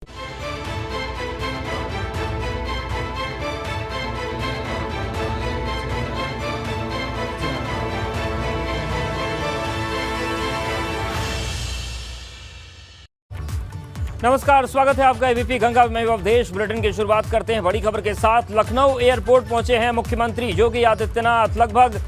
नमस्कार, स्वागत है आपका एबीपी गंगा में अवधेश। बुलेटिन की शुरुआत करते हैं बड़ी खबर के साथ। लखनऊ एयरपोर्ट पहुंचे हैं मुख्यमंत्री योगी आदित्यनाथ। लगभग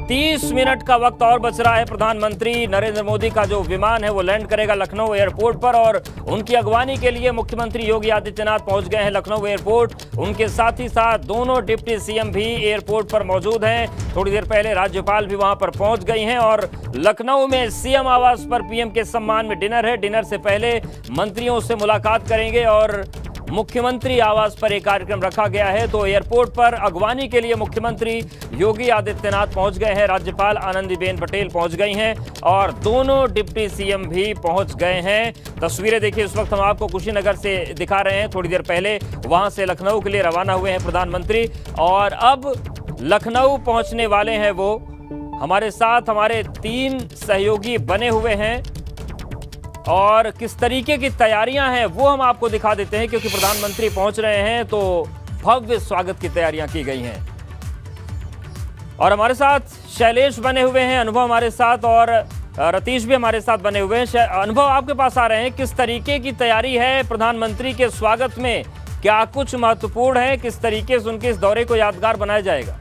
30 मिनट का वक्त और बच रहा है। प्रधानमंत्री नरेंद्र मोदी का जो विमान है वो लैंड करेगा लखनऊ एयरपोर्ट पर और उनकी अगवानी के लिए मुख्यमंत्री योगी आदित्यनाथ पहुंच गए हैं लखनऊ एयरपोर्ट। उनके साथ ही साथ दोनों डिप्टी सीएम भी एयरपोर्ट पर मौजूद हैं। थोड़ी देर पहले राज्यपाल भी वहां पर पहुंच गई हैं और लखनऊ में सीएम आवास पर पीएम के सम्मान में डिनर है। डिनर से पहले मंत्रियों से मुलाकात करेंगे और मुख्यमंत्री आवास पर एक कार्यक्रम रखा गया है। तो एयरपोर्ट पर अगवानी के लिए मुख्यमंत्री योगी आदित्यनाथ पहुंच गए हैं, राज्यपाल आनंदीबेन पटेल पहुंच गई हैं और दोनों डिप्टी सीएम भी पहुंच गए हैं। तस्वीरें देखिए, इस वक्त हम आपको कुशीनगर से दिखा रहे हैं। थोड़ी देर पहले वहां से लखनऊ के लिए रवाना हुए हैं प्रधानमंत्री और अब लखनऊ पहुंचने वाले हैं। वो हमारे साथ हमारे 3 सहयोगी बने हुए हैं और किस तरीके की तैयारियां हैं वो हम आपको दिखा देते हैं, क्योंकि प्रधानमंत्री पहुंच रहे हैं तो भव्य स्वागत की तैयारियां की गई हैं। और हमारे साथ शैलेश बने हुए हैं, अनुभव हमारे साथ और रतीश भी हमारे साथ बने हुए हैं। अनुभव, आपके पास आ रहे हैं, किस तरीके की तैयारी है प्रधानमंत्री के स्वागत में? क्या कुछ महत्वपूर्ण है? किस तरीके से उनके इस दौरे को यादगार बनाया जाएगा?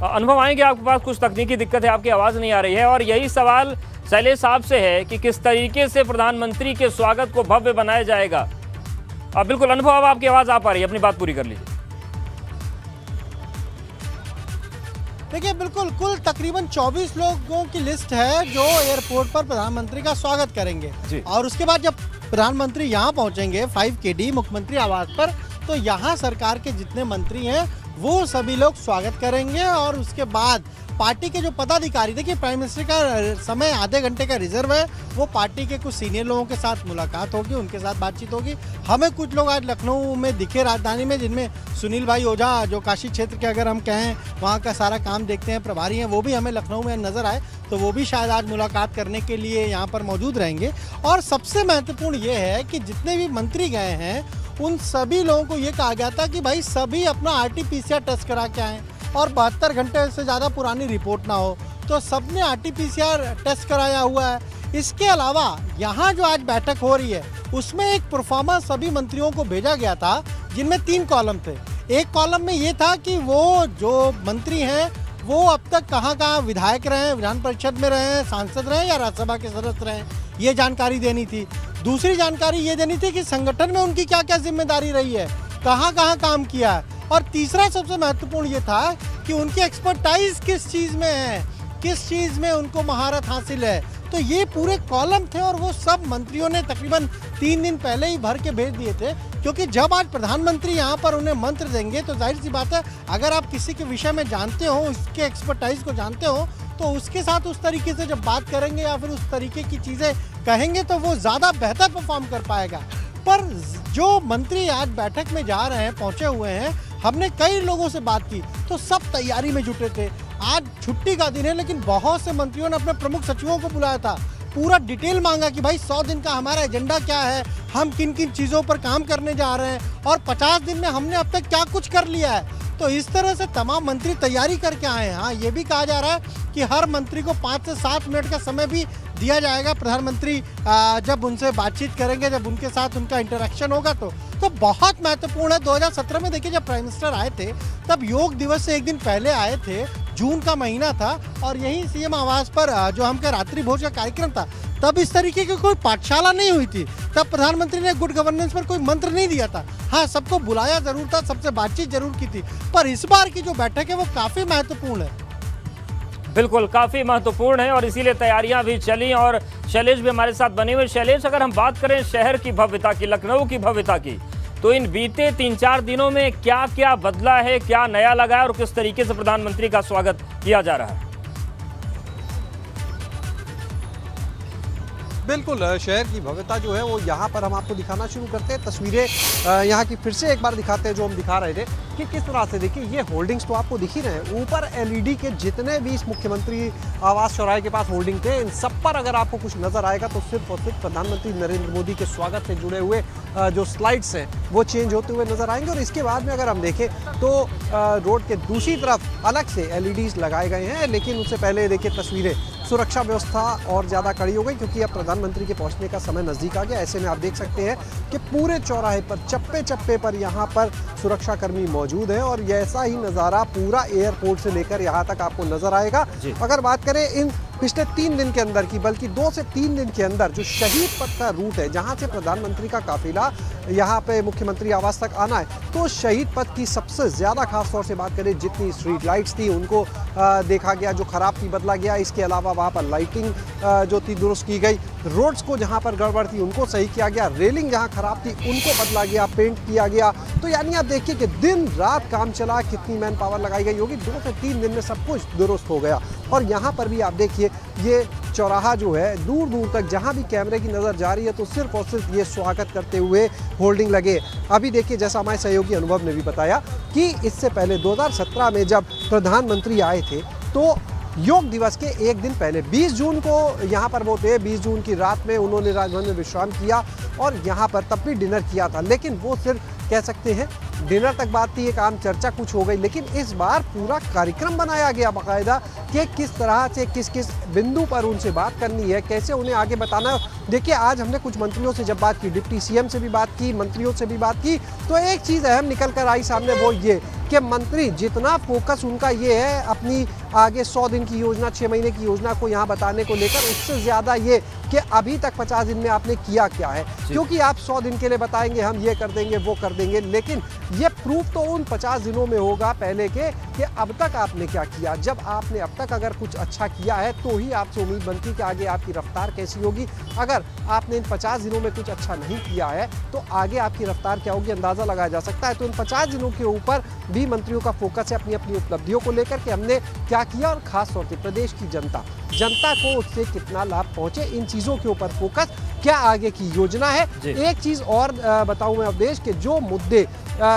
अनुभव, आएंगे आपके पास। कुछ तकनीकी दिक्कत है, आपकी आवाज नहीं आ रही है और यही सवाल शैलेश साहब से है कि किस तरीके से प्रधानमंत्री के स्वागत को भव्य बनाया जाएगा। बिल्कुल अनुभव, अब आपकी आवाज आ पा रही है, अपनी बात पूरी कर लीजिए। देखिए, बिल्कुल कुल तकरीबन 24 लोगों की लिस्ट है जो एयरपोर्ट पर प्रधानमंत्री का स्वागत करेंगे और उसके बाद जब प्रधानमंत्री यहाँ पहुँचेंगे 5KD मुख्यमंत्री आवास पर, तो यहाँ सरकार के जितने मंत्री हैं वो सभी लोग स्वागत करेंगे और उसके बाद पार्टी के जो पदाधिकारी, देखिए प्राइम मिनिस्टर का समय आधे घंटे का रिजर्व है, वो पार्टी के कुछ सीनियर लोगों के साथ मुलाकात होगी, उनके साथ बातचीत होगी। हमें कुछ लोग आज लखनऊ में दिखे राजधानी में, जिनमें सुनील भाई ओझा जो काशी क्षेत्र के अगर हम कहें वहाँ का सारा काम देखते हैं प्रभारी हैं, वो भी हमें लखनऊ में नजर आए, तो वो भी शायद आज मुलाकात करने के लिए यहाँ पर मौजूद रहेंगे। और सबसे महत्वपूर्ण ये है कि जितने भी मंत्री गए हैं उन सभी लोगों को ये कहा गया था कि भाई सभी अपना RT-PCR टेस्ट करा के आएँ और 72 घंटे से ज़्यादा पुरानी रिपोर्ट ना हो, तो सबने RT-PCR टेस्ट कराया हुआ है। इसके अलावा यहाँ जो आज बैठक हो रही है उसमें एक प्रोफार्मा सभी मंत्रियों को भेजा गया था, जिनमें 3 कॉलम थे। एक कॉलम में ये था कि वो जो मंत्री हैं वो अब तक कहाँ विधायक रहे, विधान परिषद में रहे, सांसद रहे या राज्यसभा के सदस्य रहे, ये जानकारी देनी थी। दूसरी जानकारी ये देनी थी कि संगठन में उनकी क्या क्या जिम्मेदारी रही है, कहाँ काम किया है। और तीसरा सबसे महत्वपूर्ण ये था कि उनकी एक्सपर्टाइज किस चीज़ में है, किस चीज़ में उनको महारत हासिल है। तो ये पूरे कॉलम थे और वो सब मंत्रियों ने तकरीबन 3 दिन पहले ही भर के भेज दिए थे, क्योंकि जब आज प्रधानमंत्री यहाँ पर उन्हें मंत्र देंगे तो जाहिर सी बात है, अगर आप किसी के विषय में जानते हो, उसके एक्सपर्टाइज को जानते हो, तो उसके साथ उस तरीके से जब बात करेंगे या फिर उस तरीके की चीज़ें कहेंगे तो वो ज़्यादा बेहतर परफॉर्म कर पाएगा। पर जो मंत्री आज बैठक में जा रहे हैं, पहुँचे हुए हैं, हमने कई लोगों से बात की तो सब तैयारी में जुटे थे। आज छुट्टी का दिन है लेकिन बहुत से मंत्रियों ने अपने प्रमुख सचिवों को बुलाया था, पूरा डिटेल मांगा कि भाई 100 दिन का हमारा एजेंडा क्या है, हम किन किन चीज़ों पर काम करने जा रहे हैं और 50 दिन में हमने अब तक क्या कुछ कर लिया है। तो इस तरह से तमाम मंत्री तैयारी करके आए हैं। हाँ, ये भी कहा जा रहा है कि हर मंत्री को 5 से 7 मिनट का समय भी दिया जाएगा। प्रधानमंत्री जब उनसे बातचीत करेंगे, जब उनके साथ उनका इंटरेक्शन होगा तो बहुत महत्वपूर्ण है। 2017 में देखिए, जब प्राइम मिनिस्टर आए थे तब योग दिवस से एक दिन पहले आए थे, जून का महीना था और यही सीएम आवास पर जो हम रात्रि भोज का कार्यक्रम था, तब इस तरीके की कोई पाठशाला नहीं हुई थी। तब प्रधानमंत्री ने गुड गवर्नेंस पर कोई मंत्र नहीं दिया था। हाँ, सबको बुलाया जरूर था, सबसे बातचीत जरूर की थी, पर इस बार की जो बैठक है वो काफी महत्वपूर्ण है। बिल्कुल, काफी महत्वपूर्ण है और इसीलिए तैयारियां भी चली और शैलेश भी हमारे साथ बने हुए। शैलेश, अगर हम बात करें शहर की भव्यता की, लखनऊ की भव्यता की, तो इन बीते 3-4 दिनों में क्या क्या बदला है, क्या नया लगा है और किस तरीके से प्रधानमंत्री का स्वागत किया जा रहा है? बिल्कुल, शहर की भव्यता जो है वो यहाँ पर हम आपको दिखाना शुरू करते हैं। तस्वीरें यहाँ की फिर से एक बार दिखाते हैं जो हम दिखा रहे थे कि किस तरह से, देखिए ये होल्डिंग्स तो आपको दिख ही रहे हैं। ऊपर एलईडी के जितने भी इस मुख्यमंत्री आवास चौराहे के पास होल्डिंग थे, इन सब पर अगर आपको कुछ नजर आएगा तो सिर्फ और सिर्फ प्रधानमंत्री नरेंद्र मोदी के स्वागत से जुड़े हुए जो स्लाइड्स हैं वो चेंज होते हुए नजर आएंगे। और इसके बाद में अगर हम देखें तो रोड के दूसरी तरफ अलग से एलईडीज लगाए गए हैं, लेकिन उससे पहले देखिए तस्वीरें, सुरक्षा व्यवस्था और ज़्यादा कड़ी हो गई क्योंकि अब प्रधानमंत्री के पहुंचने का समय नज़दीक आ गया। ऐसे में आप देख सकते हैं कि पूरे चौराहे पर चप्पे चप्पे पर यहाँ पर सुरक्षाकर्मी मौजूद हैं और ऐसा ही नज़ारा पूरा एयरपोर्ट से लेकर यहाँ तक आपको नज़र आएगा। अगर बात करें इन पिछले 3 दिन के अंदर की, बल्कि 2 से 3 दिन के अंदर जो शहीद पथ का रूट है जहाँ से प्रधानमंत्री का काफिला यहाँ पे मुख्यमंत्री आवास तक आना है, तो शहीद पथ की सबसे ज़्यादा खास तौर से बात करें, जितनी स्ट्रीट लाइट्स थी उनको देखा गया, जो खराब थी बदला गया। इसके अलावा वहाँ पर लाइटिंग जो थी दुरुस्त की गई, रोड्स को जहाँ पर गड़बड़ थी उनको सही किया गया, रेलिंग जहाँ खराब थी उनको बदला गया, पेंट किया गया। तो यानी आप देखिए कि दिन रात काम चला, कितनी मैन पावर लगाई गई होगी, 2 से 3 दिन में सब कुछ दुरुस्त हो गया। और यहाँ पर भी आप देखिए ये चौराहा जो है, दूर दूर तक जहाँ भी कैमरे की नज़र जा रही है तो सिर्फ और सिर्फ ये स्वागत करते हुए होल्डिंग लगे। अभी देखिए जैसा हमारे सहयोगी अनुभव ने भी बताया कि इससे पहले 2017 में जब प्रधानमंत्री आए थे तो योग दिवस के एक दिन पहले 20 जून को यहाँ पर वो थे, 20 जून की रात में उन्होंने राजभवन में विश्राम किया और यहाँ पर तब भी डिनर किया था। लेकिन वो सिर्फ कह सकते हैं डिनर तक बात थी, एक आम चर्चा कुछ हो गई, लेकिन इस बार पूरा कार्यक्रम बनाया गया बाकायदा कि किस तरह से किस किस बिंदु पर उनसे बात करनी है, कैसे उन्हें आगे बताना है। देखिए आज हमने कुछ मंत्रियों से जब बात की, डिप्टी सीएम से भी बात की, मंत्रियों से भी बात की, तो एक चीज़ अहम निकल कर आई सामने, वो ये कि मंत्री जितना फोकस उनका ये है अपनी आगे 100 दिन की योजना, 6 महीने की योजना को यहाँ बताने को लेकर, उससे ज़्यादा ये कि अभी तक 50 दिन में आपने किया क्या है। क्योंकि आप 100 दिन के लिए बताएंगे हम ये कर देंगे वो कर देंगे, लेकिन ये प्रूफ तो उन 50 दिनों में होगा पहले के कि अब तक आपने क्या किया। जब आपने अब तक अगर कुछ अच्छा किया है तो ही आपसे उम्मीद बनती है कि आगे आपकी रफ्तार कैसी होगी। अगर आपने इन 50 दिनों में कुछ अच्छा नहीं किया है तो आगे आपकी रफ्तार क्या होगी, अंदाज़ा लगाया जा सकता है। तो इन 50 दिनों के ऊपर भी मंत्रियों का फोकस है अपनी अपनी उपलब्धियों को लेकर कि हमने क्या किया और खास तौर से प्रदेश की जनता को उससे कितना लाभ पहुंचे, इन चीज़ों के ऊपर फोकस, क्या आगे की योजना है। एक चीज़ और बताऊं मैं अवधेश के जो मुद्दे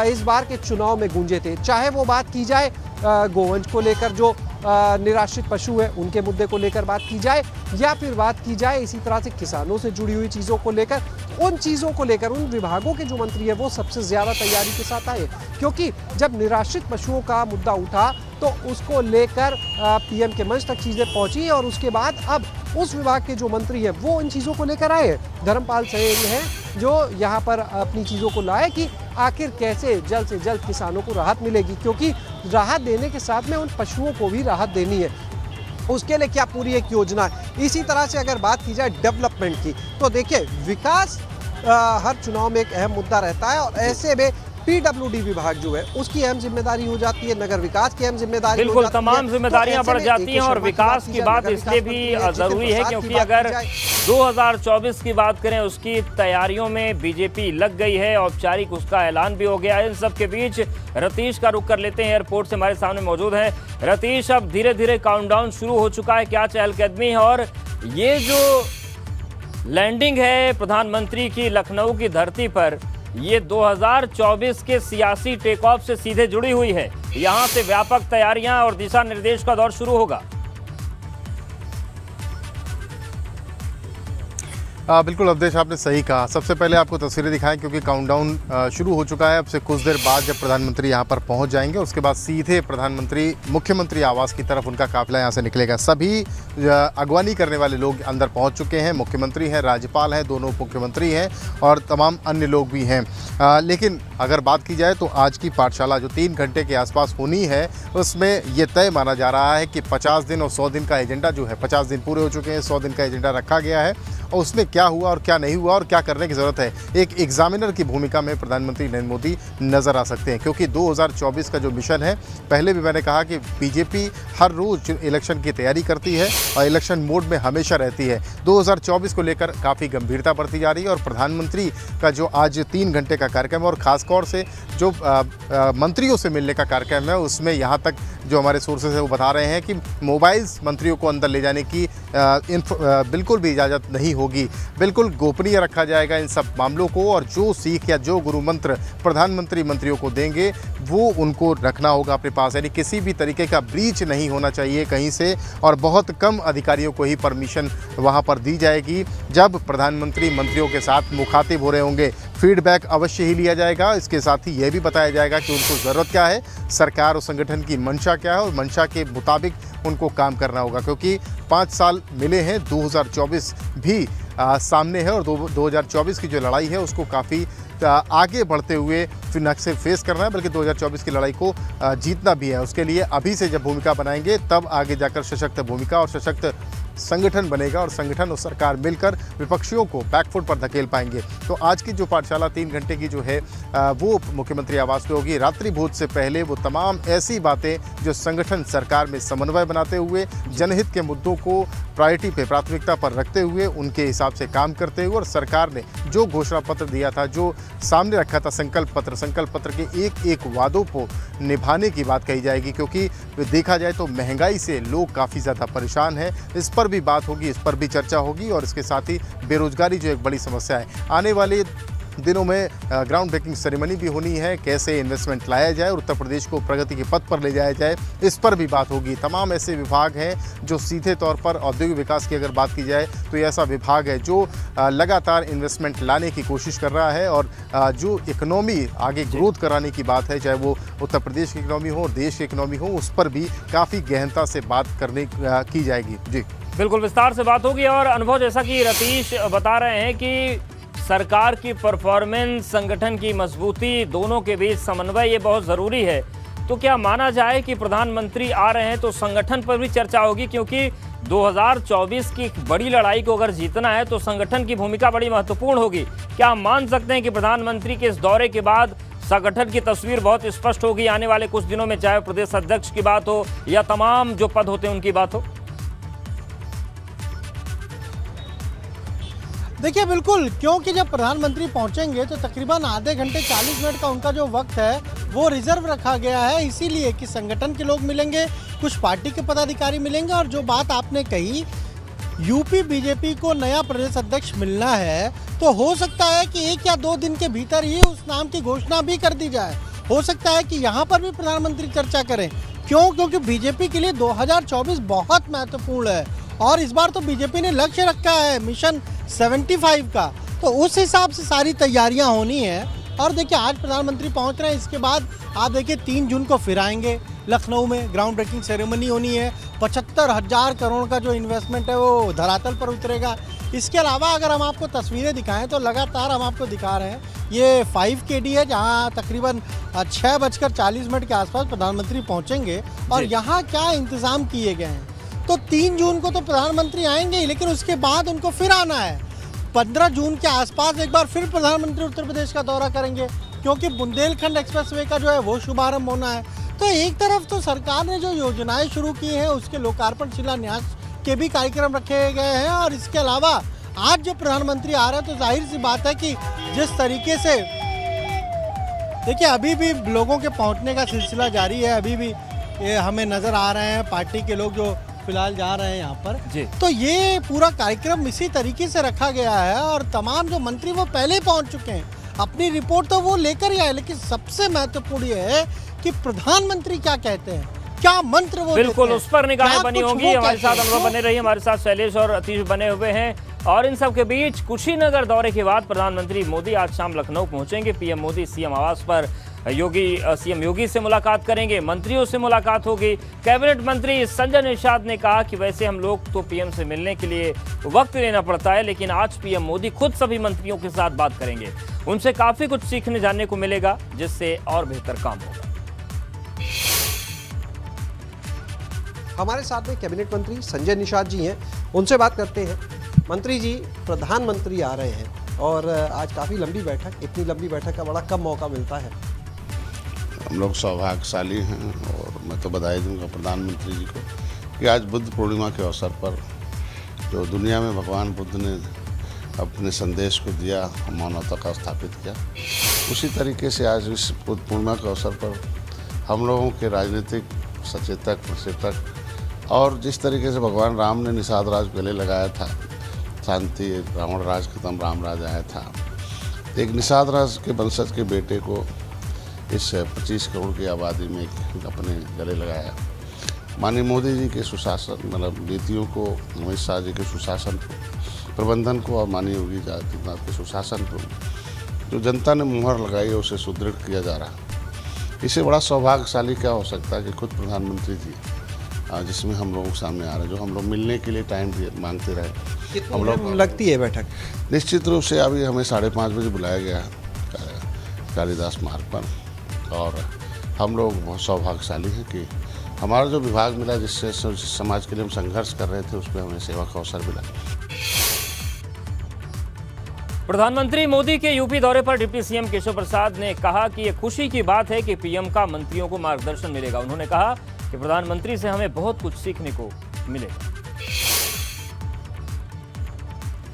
इस बार के चुनाव में गूंजे थे, चाहे वो बात की जाए गोवंश को लेकर, जो निराश्रित पशु है उनके मुद्दे को लेकर बात की जाए, या फिर बात की जाए इसी तरह से किसानों से जुड़ी हुई चीज़ों को लेकर, उन चीज़ों को लेकर उन विभागों के जो मंत्री है वो सबसे ज़्यादा तैयारी के साथ आए। क्योंकि जब निराश्रित पशुओं का मुद्दा उठा तो उसको लेकर पीएम के मंच तक चीज़ें पहुंची और उसके बाद अब उस विभाग के जो मंत्री है वो इन चीज़ों को लेकर आए। धर्मपाल सहेज हैं जो यहाँ पर अपनी चीज़ों को लाए कि आखिर कैसे जल्द से जल्द किसानों को राहत मिलेगी, क्योंकि राहत देने के साथ में उन पशुओं को भी राहत देनी है। उसके लिए क्या पूरी एक योजना है। इसी तरह से अगर बात की जाए डेवलपमेंट की तो देखिए विकास हर चुनाव में एक अहम मुद्दा रहता है और ऐसे में पीडब्ल्यूडी विभाग जो है उसकी अहम जिम्मेदारी हो जाती है, नगर विकास की अहम जिम्मेदारी हो जाती है, तमाम जिम्मेदारियां बढ़ जाती हैं। और विकास की बात इसलिए भी जरूरी है क्योंकि अगर 2024 की बात करें उसकी तैयारियों में बीजेपी लग गई है, औपचारिक उसका ऐलान भी हो गया है। इन सब के बीच रतीश का रुख कर लेते हैं, एयरपोर्ट से हमारे सामने मौजूद है रतीश। अब धीरे धीरे काउंटडाउन शुरू हो चुका है, क्या चहलकदमी है और ये जो लैंडिंग है प्रधानमंत्री की लखनऊ की धरती पर, ये 2024 के सियासी टेक ऑफ से सीधे जुड़ी हुई है। यहां से व्यापक तैयारियां और दिशा निर्देश का दौर शुरू होगा। बिल्कुल अवधेश, आपने सही कहा। सबसे पहले आपको तस्वीरें दिखाएं क्योंकि काउंटडाउन शुरू हो चुका है। अब से कुछ देर बाद जब प्रधानमंत्री यहां पर पहुंच जाएंगे उसके बाद सीधे प्रधानमंत्री मुख्यमंत्री आवास की तरफ उनका काफिला यहां से निकलेगा। सभी अगवानी करने वाले लोग अंदर पहुंच चुके हैं, मुख्यमंत्री हैं, राज्यपाल हैं, दोनों उप मुख्यमंत्री हैं और तमाम अन्य लोग भी हैं। लेकिन अगर बात की जाए तो आज की पाठशाला जो 3 घंटे के आसपास होनी है उसमें यह तय माना जा रहा है कि 50 दिन और 100 दिन का एजेंडा जो है, 50 दिन पूरे हो चुके हैं, 100 दिन का एजेंडा रखा गया है और उसमें क्या हुआ और क्या नहीं हुआ और क्या करने की ज़रूरत है, एक एग्जामिनर की भूमिका में प्रधानमंत्री नरेंद्र मोदी नज़र आ सकते हैं। क्योंकि 2024 का जो मिशन है, पहले भी मैंने कहा कि बीजेपी हर रोज़ इलेक्शन की तैयारी करती है और इलेक्शन मोड में हमेशा रहती है। 2024 को लेकर काफ़ी गंभीरता बरती जा रही है और प्रधानमंत्री का जो आज 3 घंटे का कार्यक्रम है और ख़ासतौर से जो मंत्रियों से मिलने का कार्यक्रम है, उसमें यहाँ तक जो हमारे सोर्सेज है वो बता रहे हैं कि मोबाइल्स मंत्रियों को अंदर ले जाने की बिल्कुल भी इजाज़त नहीं होगी। बिल्कुल गोपनीय रखा जाएगा इन सब मामलों को, और जो सीख या जो गुरु मंत्र प्रधानमंत्री मंत्रियों को देंगे वो उनको रखना होगा अपने पास। यानी किसी भी तरीके का ब्रीच नहीं होना चाहिए कहीं से, और बहुत कम अधिकारियों को ही परमिशन वहाँ पर दी जाएगी। जब प्रधानमंत्री मंत्रियों के साथ मुखातिब हो रहे होंगे, फीडबैक अवश्य ही लिया जाएगा। इसके साथ ही यह भी बताया जाएगा कि उनको ज़रूरत क्या है, सरकार और संगठन की मंशा क्या है, और मंशा के मुताबिक उनको काम करना होगा। क्योंकि 5 साल मिले हैं, 2024 भी सामने है, और 2024 की जो लड़ाई है उसको काफ़ी आगे बढ़ते हुए न सिर्फ फेस करना है, बल्कि 2024 की लड़ाई को जीतना भी है। उसके लिए अभी से जब भूमिका बनाएंगे तब आगे जाकर सशक्त भूमिका और सशक्त संगठन बनेगा, और संगठन और सरकार मिलकर विपक्षियों को बैकफुट पर धकेल पाएंगे। तो आज की जो पाठशाला 3 घंटे की जो है वो मुख्यमंत्री आवास पे होगी। रात्रि भोज से पहले वो तमाम ऐसी बातें जो संगठन सरकार में समन्वय बनाते हुए, जनहित के मुद्दों को प्रायोरिटी पे, प्राथमिकता पर रखते हुए, उनके हिसाब से काम करते हुए, और सरकार ने जो घोषणा पत्र दिया था, जो सामने रखा था संकल्प पत्र के एक एक वादों को निभाने की बात कही जाएगी। क्योंकि देखा जाए तो महंगाई से लोग काफ़ी ज़्यादा परेशान हैं, इस पर भी बात होगी, इस पर भी चर्चा होगी। और इसके साथ ही बेरोजगारी जो एक बड़ी समस्या है, आने वाले दिनों में ग्राउंड ब्रेकिंग सेरेमनी भी होनी है, कैसे इन्वेस्टमेंट लाया जाए और उत्तर प्रदेश को प्रगति के पथ पर ले जाया जाए, इस पर भी बात होगी। तमाम ऐसे विभाग हैं जो सीधे तौर पर औद्योगिक विकास की अगर बात की जाए तो ये ऐसा विभाग है जो लगातार इन्वेस्टमेंट लाने की कोशिश कर रहा है, और जो इकोनॉमी आगे ग्रोथ कराने की बात है, चाहे वो उत्तर प्रदेश की इकोनॉमी हो, देश की इकोनॉमी हो, उस पर भी काफ़ी गहनता से बात करने की जाएगी। जी बिल्कुल, विस्तार से बात होगी। और अनुभव, जैसा कि रतीश बता रहे हैं कि सरकार की परफॉर्मेंस, संगठन की मजबूती, दोनों के बीच समन्वय ये बहुत ज़रूरी है। तो क्या माना जाए कि प्रधानमंत्री आ रहे हैं तो संगठन पर भी चर्चा होगी? क्योंकि 2024 की बड़ी लड़ाई को अगर जीतना है तो संगठन की भूमिका बड़ी महत्वपूर्ण होगी। क्या हम मान सकते हैं कि प्रधानमंत्री के इस दौरे के बाद संगठन की तस्वीर बहुत स्पष्ट होगी आने वाले कुछ दिनों में, चाहे प्रदेश अध्यक्ष की बात हो या तमाम जो पद होते हैं उनकी बात हो? देखिए बिल्कुल, क्योंकि जब प्रधानमंत्री पहुंचेंगे तो तकरीबन आधे घंटे 40 मिनट का उनका जो वक्त है वो रिजर्व रखा गया है, इसीलिए कि संगठन के लोग मिलेंगे, कुछ पार्टी के पदाधिकारी मिलेंगे। और जो बात आपने कही, यूपी बीजेपी को नया प्रदेश अध्यक्ष मिलना है, तो हो सकता है कि 1 या 2 दिन के भीतर ही उस नाम की घोषणा भी कर दी जाए। हो सकता है कि यहाँ पर भी प्रधानमंत्री चर्चा करें। क्यों? क्योंकि बीजेपी के लिए 2024 बहुत महत्वपूर्ण है, और इस बार तो बीजेपी ने लक्ष्य रखा है मिशन 75 का, तो उस हिसाब से सारी तैयारियां होनी है। और देखिए, आज प्रधानमंत्री पहुंच रहे हैं, इसके बाद आप देखिए 3 जून को फिर आएंगे लखनऊ में, ग्राउंड ब्रेकिंग सेरेमनी होनी है। 75,000 करोड़ का जो इन्वेस्टमेंट है वो धरातल पर उतरेगा। इसके अलावा अगर हम आपको तस्वीरें दिखाएं तो लगातार हम आपको दिखा रहे हैं, ये 5KD है, जहां तकरीबन 6:40 के आसपास प्रधानमंत्री पहुंचेंगे। और यहाँ क्या इंतज़ाम किए गए हैं, तो 3 जून को तो प्रधानमंत्री आएंगे ही, लेकिन उसके बाद उनको फिर आना है। 15 जून के आसपास एक बार फिर प्रधानमंत्री उत्तर प्रदेश का दौरा करेंगे, क्योंकि बुंदेलखंड एक्सप्रेसवे का जो है वो शुभारंभ होना है। तो एक तरफ तो सरकार ने जो योजनाएं शुरू की हैं उसके लोकार्पण शिलान्यास के भी कार्यक्रम रखे गए हैं, और इसके अलावा आज जो प्रधानमंत्री आ रहे हैं तो जाहिर सी बात है कि जिस तरीके से देखिए अभी भी लोगों के पहुँचने का सिलसिला जारी है, अभी भी ये हमें नज़र आ रहे हैं पार्टी के लोग जो फिलहाल जा रहे हैं यहाँ पर जी। तो ये पूरा कार्यक्रम इसी तरीके से रखा गया है, और तमाम जो मंत्री वो पहले ही पहुँच चुके हैं, अपनी रिपोर्ट तो वो लेकर ही आए। लेकिन सबसे महत्वपूर्ण ये है कि प्रधानमंत्री क्या कहते हैं, क्या मंत्र वो बिल्कुल उस पर निगाहें बनी होंगी। हमारे साथ अनुभव बने रही, हमारे साथ शैलेश और अतीश बने हुए हैं। और इन सब के बीच कुशीनगर दौरे के बाद प्रधानमंत्री मोदी आज शाम लखनऊ पहुंचेंगे। पीएम मोदी सीएम आवास पर सीएम योगी से मुलाकात करेंगे, मंत्रियों से मुलाकात होगी। कैबिनेट मंत्री संजय निषाद ने कहा कि वैसे हम लोग तो पीएम से मिलने के लिए वक्त लेना पड़ता है, लेकिन आज पीएम मोदी खुद सभी मंत्रियों के साथ बात करेंगे। उनसे काफी कुछ सीखने जानने को मिलेगा, जिससे और बेहतर काम होगा। हमारे साथ में कैबिनेट मंत्री संजय निषाद जी हैं, उनसे बात करते हैं। मंत्री जी, प्रधानमंत्री आ रहे हैं और आज काफ़ी लंबी बैठक, इतनी लंबी बैठक का बड़ा कम मौका मिलता है। हम लोग सौभाग्यशाली हैं, और मैं तो बधाई दूंगा प्रधानमंत्री जी को कि आज बुद्ध पूर्णिमा के अवसर पर जो दुनिया में भगवान बुद्ध ने अपने संदेश को दिया, मानवता का स्थापित किया, उसी तरीके से आज इस बुद्ध पूर्णिमा के अवसर पर हम लोगों के राजनीतिक सचेतक, प्रचेतक, और जिस तरीके से भगवान राम ने निषाद राज गले लगाया था, शांति, रावण राज खत्म, राम राज आया था। एक निषाद राज के वंशज के बेटे को इस 25 करोड़ की आबादी में अपने गले लगाया। माननीय मोदी जी के सुशासन, मतलब नीतियों को, अमित शाह जी के सुशासन को, प्रबंधन को और माननीय योगी आदित्यनाथ के सुशासन को जो जनता ने मुहर लगाई है उसे सुदृढ़ किया जा रहा। इससे बड़ा सौभाग्यशाली क्या हो सकता है कि खुद प्रधानमंत्री जी जिसमें हम लोगों के सामने आ रहे हैं, जो हम लोग मिलने के लिए टाइम मांगते रहे। हम लोग लगती है बैठक निश्चित रूप से अभी हमें 5:30 बजे बुलाया गया कालिदास मार्ग पर, और हम लोग बहुत सौभाग्यशाली हैं कि हमारा जो विभाग मिला, जिससे समाज के लिए हम संघर्ष कर रहे थे, उसमें हमें सेवा का अवसर मिला। प्रधानमंत्री मोदी के यूपी दौरे पर डिप्टी सीएम केशव प्रसाद ने कहा कि ये खुशी की बात है कि पीएम का मंत्रियों को मार्गदर्शन मिलेगा। उन्होंने कहा कि प्रधानमंत्री से हमें बहुत कुछ सीखने को मिलेगा।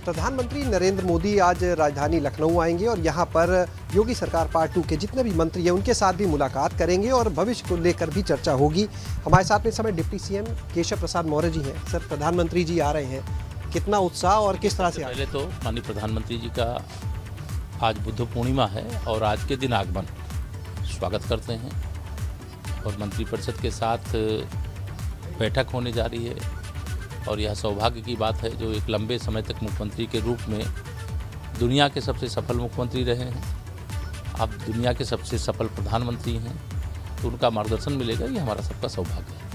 प्रधानमंत्री नरेंद्र मोदी आज राजधानी लखनऊ आएंगे और यहाँ पर योगी सरकार पार्ट 2 के जितने भी मंत्री हैं उनके साथ भी मुलाकात करेंगे और भविष्य को लेकर भी चर्चा होगी। हमारे साथ में इस समय डिप्टी सीएम केशव प्रसाद मौर्य जी हैं। सर, प्रधानमंत्री जी आ रहे हैं, कितना उत्साह और किस तरह से? पहले तो माननीय प्रधानमंत्री जी का आज बुद्ध पूर्णिमा है और आज के दिन आगमन स्वागत करते हैं और मंत्रिपरिषद के साथ बैठक होने जा रही है और यह सौभाग्य की बात है जो एक लंबे समय तक मुख्यमंत्री के रूप में दुनिया के सबसे सफल मुख्यमंत्री रहे हैं, अब दुनिया के सबसे सफल प्रधानमंत्री हैं, तो उनका मार्गदर्शन मिलेगा, ये हमारा सबका सौभाग्य है।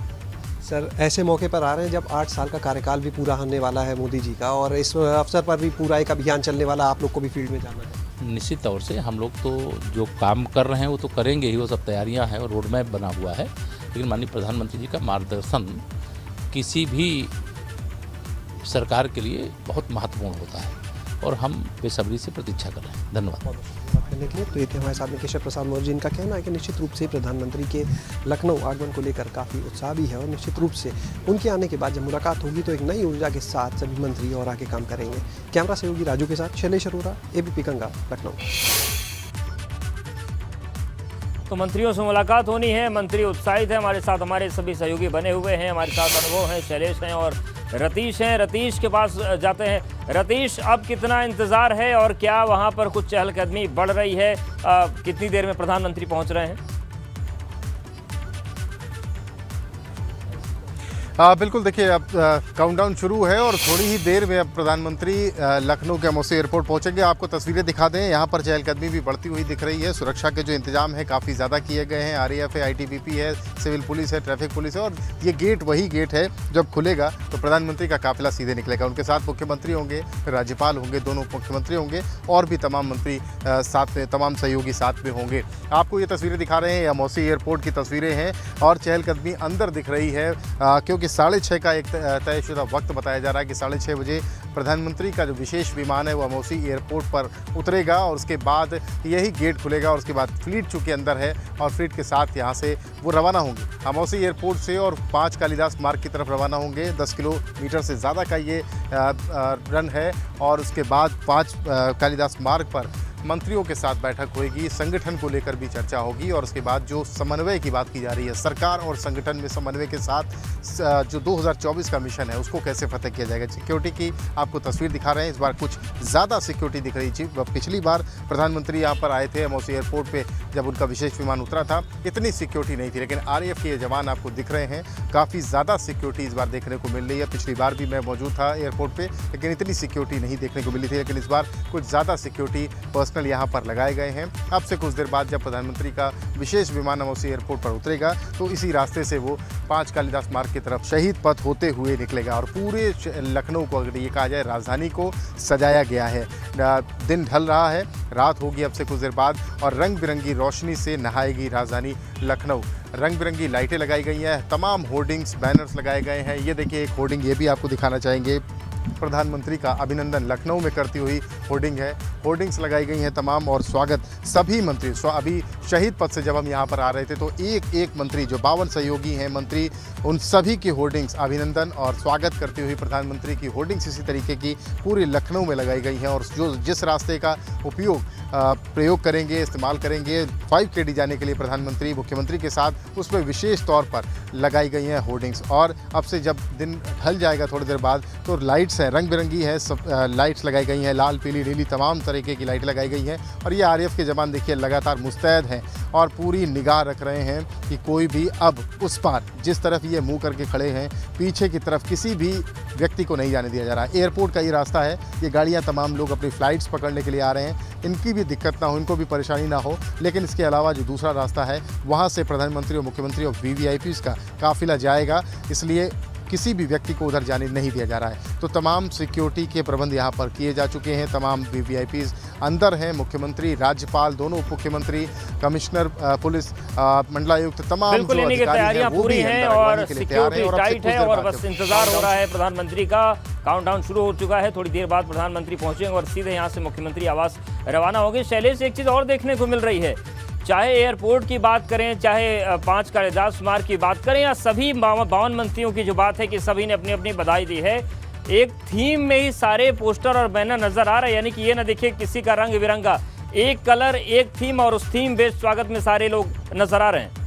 सर, ऐसे मौके पर आ रहे हैं जब 8 साल का कार्यकाल भी पूरा होने वाला है मोदी जी का, और इस अवसर पर भी पूरा एक अभियान चलने वाला, आप लोग को भी फील्ड में जाना है। निश्चित तौर से हम लोग तो जो काम कर रहे हैं वो तो करेंगे ही, वो सब तैयारियां हैं और रोड मैप बना हुआ है, लेकिन माननीय प्रधानमंत्री जी का मार्गदर्शन किसी भी सरकार के लिए बहुत महत्वपूर्ण होता है और हम बेसब्री से प्रतीक्षा कर रहे हैं। धन्यवाद बात करने के लिए। तो ये थे हमारे साथ में केशव प्रसाद मौर्य जी। इनका कहना है कि निश्चित रूप से प्रधानमंत्री के लखनऊ आगमन को लेकर काफ़ी उत्साह भी है और निश्चित रूप से उनके आने के बाद जब मुलाकात होगी तो एक नई ऊर्जा के साथ सभी मंत्री और आगे काम करेंगे। कैमरा सहयोगी राजू के साथ शैलेश अरोरा, एबीपी गंगा, लखनऊ। तो मंत्रियों से मुलाकात होनी है, मंत्री उत्साहित है। हमारे साथ हमारे सभी सहयोगी बने हुए हैं, हमारे साथ अनुभव हैं, शैलेश हैं और रतीश हैं। रतीश के पास जाते हैं। रतीश, अब कितना इंतजार है और क्या वहां पर कुछ चहलकदमी बढ़ रही है? कितनी देर में प्रधानमंत्री पहुंच रहे हैं? बिल्कुल, देखिए अब काउंटडाउन शुरू है और थोड़ी ही देर में अब प्रधानमंत्री लखनऊ के अमौसी एयरपोर्ट पहुंचेंगे। आपको तस्वीरें दिखा दें, यहाँ पर चहलकदमी भी बढ़ती हुई दिख रही है। सुरक्षा के जो इंतजाम है काफ़ी ज़्यादा किए गए हैं। आरएएफ है, आईटीबीपी है, सिविल पुलिस है, ट्रैफिक पुलिस है और ये गेट वही गेट है, जब खुलेगा तो प्रधानमंत्री का काफिला सीधे निकलेगा। उनके साथ मुख्यमंत्री होंगे, राज्यपाल होंगे, दोनों मुख्यमंत्री होंगे और भी तमाम मंत्री साथ में, तमाम सहयोगी साथ में होंगे। आपको ये तस्वीरें दिखा रहे हैं, अमौसी एयरपोर्ट की तस्वीरें हैं और चहलकदमी अंदर दिख रही है क्योंकि 6:30 का एक तयशुदा वक्त बताया जा रहा है कि 6:30 बजे प्रधानमंत्री का जो विशेष विमान है वो अमौसी एयरपोर्ट पर उतरेगा और उसके बाद यही गेट खुलेगा और उसके बाद फ्लीट चूँकि अंदर है और फ्लीट के साथ यहाँ से वो रवाना होंगे अमौसी एयरपोर्ट से और 5 कालिदास मार्ग की तरफ रवाना होंगे। 10 किलोमीटर से ज़्यादा का ये रन है और उसके बाद 5 कालिदास मार्ग पर मंत्रियों के साथ बैठक होगी, संगठन को लेकर भी चर्चा होगी और उसके बाद जो समन्वय की बात की जा रही है, सरकार और संगठन में समन्वय के साथ जो 2024 का मिशन है उसको कैसे फतेह किया जाएगा। सिक्योरिटी की आपको तस्वीर दिखा रहे हैं, इस बार कुछ ज़्यादा सिक्योरिटी दिख रही थी। पिछली बार प्रधानमंत्री यहाँ पर आए थे अमौसी एयरपोर्ट पे, जब उनका विशेष विमान उतरा था इतनी सिक्योरिटी नहीं थी, लेकिन आरएएफ के ये जवान आपको दिख रहे हैं, काफ़ी ज़्यादा सिक्योरिटी इस बार देखने को मिल रही है। पिछली बार भी मैं मौजूद था एयरपोर्ट पर, लेकिन इतनी सिक्योरिटी नहीं देखने को मिली थी, लेकिन इस बार कुछ ज़्यादा सिक्योरिटी पर्सनल यहाँ पर लगाए गए हैं। अब से कुछ देर बाद जब प्रधानमंत्री का विशेष विमान अमौसी एयरपोर्ट पर उतरेगा तो इसी रास्ते से वो 5 कालिदास मार्ग की तरफ शहीद पथ होते हुए निकलेगा और पूरे लखनऊ को, अगर ये कहा जाए, राजधानी को सजाया गया है। दिन ढल रहा है, रात होगी अब से कुछ देर बाद और रंग बिरंगी रोशनी से नहाएगी राजधानी लखनऊ। रंग बिरंगी लाइटें लगाई गई हैं, तमाम होर्डिंग्स, बैनर्स लगाए गए हैं। ये देखिए एक होर्डिंग ये भी आपको दिखाना चाहेंगे, प्रधानमंत्री का अभिनंदन लखनऊ में करती हुई होर्डिंग है। होर्डिंग्स लगाई गई हैं तमाम और स्वागत सभी मंत्री, अभी शहीद पथ से जब हम यहाँ पर आ रहे थे तो एक एक मंत्री, जो 52 सहयोगी हैं मंत्री, उन सभी की होर्डिंग्स अभिनंदन और स्वागत करती हुई प्रधानमंत्री की होर्डिंग्स इसी तरीके की पूरे लखनऊ में लगाई गई हैं और जो जिस रास्ते का प्रयोग करेंगे, इस्तेमाल करेंगे 5 KD जाने के लिए प्रधानमंत्री मुख्यमंत्री के साथ, उस पर विशेष तौर पर लगाई गई हैं होर्डिंग्स। और अब से जब दिन ढल जाएगा थोड़ी देर बाद तो लाइट्स लाइट्स हैं, रंग बिरंगी है, सब लाइट्स लगाई गई हैं, लाल पीली नीली तमाम तरीके की लाइट लगाई गई हैं। और ये आरएएफ के जवान देखिए लगातार मुस्तैद हैं और पूरी निगाह रख रहे हैं कि कोई भी अब उस पार जिस तरफ ये मुंह करके खड़े हैं पीछे की तरफ किसी भी व्यक्ति को नहीं जाने दिया जा रहा है। एयरपोर्ट का ये रास्ता है, ये गाड़ियाँ तमाम लोग अपनी फ़्लाइट्स पकड़ने के लिए आ रहे हैं, इनकी भी दिक्कत ना हो, इनको भी परेशानी ना हो। लेकिन इसके अलावा जो दूसरा रास्ता है वहाँ से प्रधानमंत्री और मुख्यमंत्री और वीवीआईपीज़ का काफिला जाएगा, इसलिए किसी भी व्यक्ति को उधर जाने नहीं दिया जा रहा है। तो तमाम सिक्योरिटी के प्रबंध यहाँ पर किए जा चुके हैं, तमाम वीवीआईपीज़ अंदर हैं, मुख्यमंत्री, राज्यपाल, दोनों उप मुख्यमंत्री, कमिश्नर पुलिस, मंडलायुक्त, तमाम बिल्कुल इन्हीं की तैयारियां पूरी हैं और सिक्योरिटी टाइट है और बस इंतजार हो रहा है प्रधानमंत्री का। काउंटडाउन शुरू हो चुका है, थोड़ी देर बाद प्रधानमंत्री पहुंचेंगे और सीधे यहाँ से मुख्यमंत्री आवास रवाना होंगे। शैलेश, एक चीज़ और देखने को मिल रही है, चाहे एयरपोर्ट की बात करें, चाहे 5 कालिदास मार्ग की बात करें या सभी 52 मंत्रियों की जो बात है कि सभी ने अपनी अपनी बधाई दी है, एक थीम में ही सारे पोस्टर और बैनर नजर आ रहे हैं। यानी कि ये ना देखिए किसी का रंग बिरंगा, एक कलर एक थीम और उस थीम बेस्ड स्वागत में सारे लोग नजर आ रहे हैं।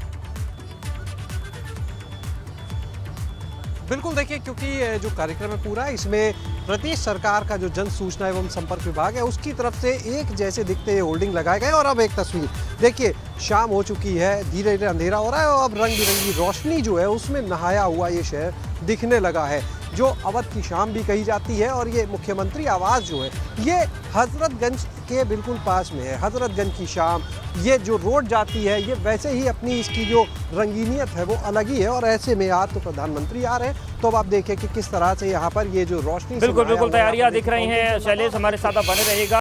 बिल्कुल देखिए, क्योंकि जो कार्यक्रम है पूरा, इसमें प्रदेश सरकार का जो जन सूचना एवं संपर्क विभाग है उसकी तरफ से एक जैसे दिखते ये होर्डिंग लगाए गए। और अब एक तस्वीर देखिए, शाम हो चुकी है, धीरे धीरे अंधेरा हो रहा है और अब रंग बिरंगी रोशनी जो है उसमें नहाया हुआ ये शहर दिखने लगा है, जो अवध की शाम भी कही जाती है। और ये मुख्यमंत्री आवास जो है ये हजरतगंज के बिल्कुल पास में है। हजरतगंज की शाम, ये जो रोड जाती है ये वैसे ही अपनी इसकी जो रंगीनियत है वो अलग ही है। और ऐसे में आज तो प्रधानमंत्री आ रहे हैं, तो अब आप देखें कि किस तरह से यहाँ पर ये जो रोशनी, बिल्कुल तैयारियां दिख रही हैं। शैलेश, हमारे साथ आप बने रहिएगा।